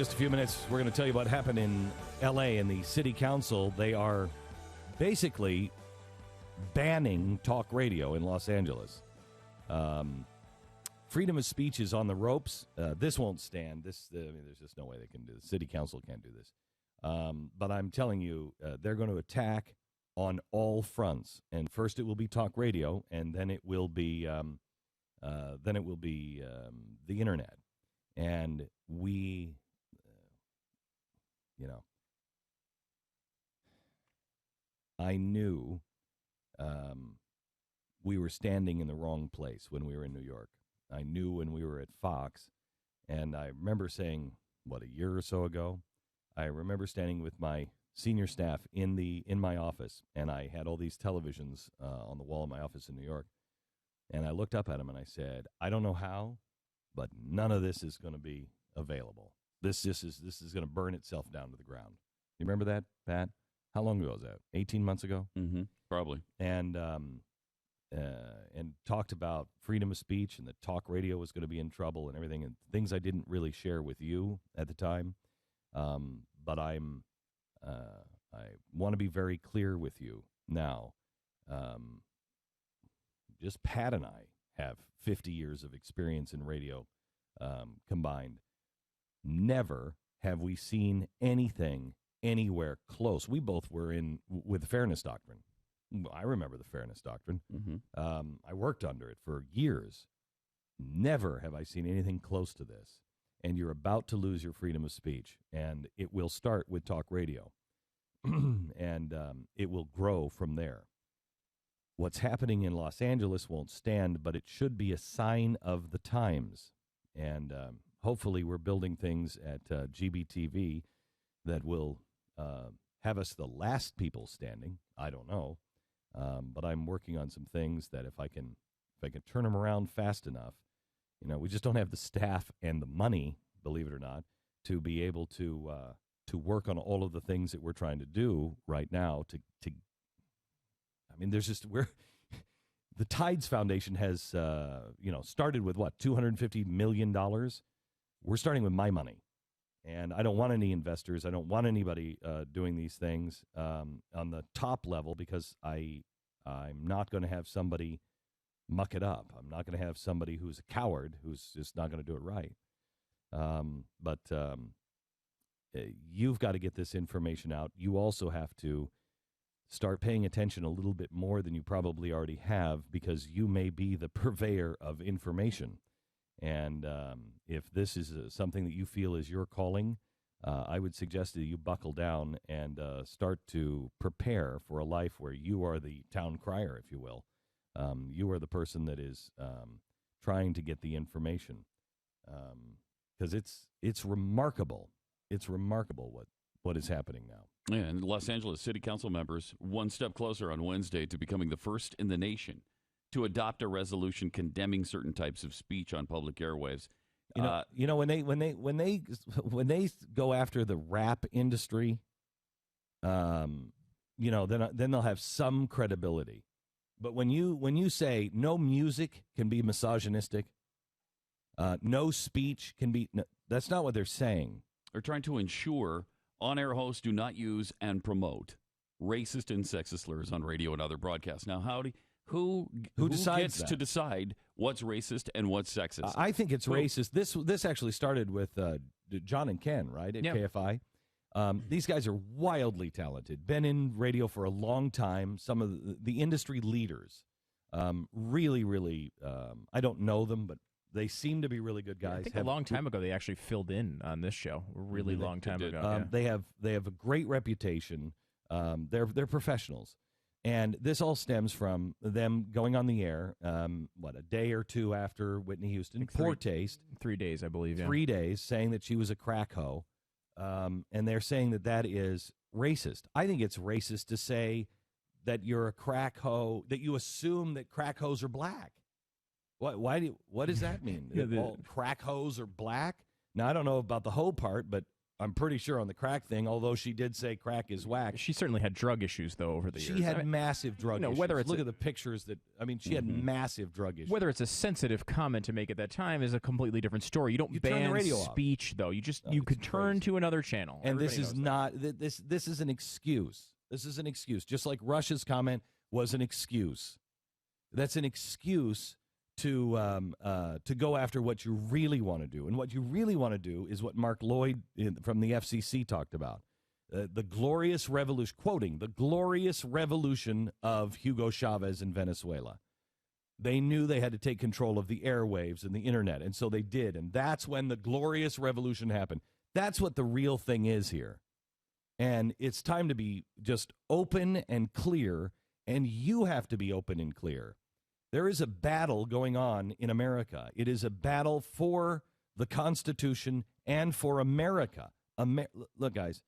just a few minutes, we're going to tell you what happened in L.A. and the city council. They are basically banning talk radio in Los Angeles. Freedom of speech is on the ropes. This won't stand. There's just no way they can do this. City council can't do this. But I'm telling you, they're going to attack on all fronts. And first it will be talk radio, and then it will be the internet. And we, I knew we were standing in the wrong place when we were in New York. I knew when we were at Fox, and I remember saying, a year or so ago, I remember standing with my senior staff in my office, and I had all these televisions on the wall of my office in New York, and I looked up at them and I said, I don't know how, but none of this is going to be available. This is going to burn itself down to the ground. You remember that, Pat? How long ago was that? 18 months ago? Mm-hmm, probably. And talked about freedom of speech and that talk radio was going to be in trouble and everything, and things I didn't really share with you at the time. But I want to be very clear with you now. Just Pat and I have 50 years of experience in radio combined. Never have we seen anything anywhere close. We both were in with the Fairness Doctrine. I remember the Fairness Doctrine. Mm-hmm. I worked under it for years. Never have I seen anything close to this. And you're about to lose your freedom of speech. And it will start with talk radio. And it will grow from there. What's happening in Los Angeles won't stand, but it should be a sign of the times. And hopefully we're building things at GBTV that will have us the last people standing. I don't know. But I'm working on some things that if I can turn them around fast enough, we just don't have the staff and the money, believe it or not, to be able to work on all of the things that we're trying to do right now. The Tides Foundation has started with $250 million. We're starting with my money. And I don't want any investors. I don't want anybody doing these things on the top level because I'm not going to have somebody muck it up. I'm not going to have somebody who's a coward who's just not going to do it right. But you've got to get this information out. You also have to start paying attention a little bit more than you probably already have because you may be the purveyor of information. And if this is something that you feel is your calling, I would suggest that you buckle down and start to prepare for a life where you are the town crier, if you will. You are the person that is trying to get the information. Because it's remarkable. It's remarkable what is happening now. Yeah, and Los Angeles City Council members one step closer on Wednesday to becoming the first in the nation to adopt a resolution condemning certain types of speech on public airwaves. When they go after the rap industry, then they'll have some credibility. But when you say no music can be misogynistic, no speech can be, that's not what they're saying. They're trying to ensure on-air hosts do not use and promote racist and sexist slurs on radio and other broadcasts. Now, who decides gets to decide what's racist and what's sexist? I think it's racist. This actually started with John and Ken, right, at KFI. These guys are wildly talented, been in radio for a long time, some of the industry leaders. Really, really, I don't know them, but they seem to be really good guys. I think a long time ago they actually filled in on this show. A really long time ago. They have a great reputation. They're professionals. And this all stems from them going on the air, a day or two after Whitney Houston, poor taste. 3 days, I believe. Yeah. 3 days, saying that she was a crack hoe. And they're saying that is racist. I think it's racist to say that you're a crack hoe, that you assume that crack hoes are black. What does that mean? All crack hoes are black? Now, I don't know about the hoe part, but I'm pretty sure on the crack thing, although she did say crack is whack. She certainly had drug issues, though, over the years. She had massive drug issues. Whether it's Look at the pictures she had massive drug issues. Whether it's a sensitive comment to make at that time is a completely different story. You don't turn the ban radio off. speech, though. You could turn to another channel. And Everybody this is knows not this is an excuse. This is an excuse. Just like Russia's comment was an excuse. That's an excuse to go after what you really want to do. And what you really want to do is what Mark Lloyd from the FCC talked about. The glorious revolution, quoting, the glorious revolution of Hugo Chavez in Venezuela. They knew they had to take control of the airwaves and the internet, and so they did. And that's when the glorious revolution happened. That's what the real thing is here. And it's time to be just open and clear, and you have to be open and clear. There is a battle going on in America. It is a battle for the Constitution and for America. Look, guys,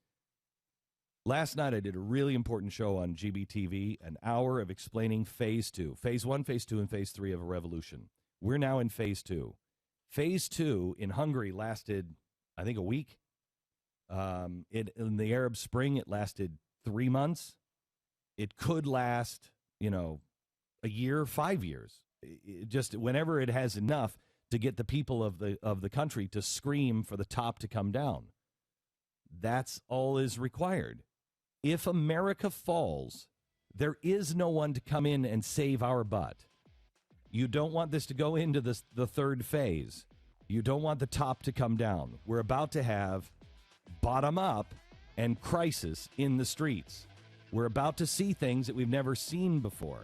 last night I did a really important show on GBTV, an hour of explaining phase 2. Phase 1, phase 2, and phase 3 of a revolution. We're now in phase 2. Phase 2 in Hungary lasted, I think, a week. In the Arab Spring, it lasted 3 months. It could last, a year, 5 years. Just whenever it has enough to get the people of the country to scream for the top to come down. That's all is required. If America falls, there is no one to come in and save our butt. You don't want this to go into the third phase. You don't want the top to come down. We're about to have bottom up and crisis in the streets. We're about to see things that we've never seen before.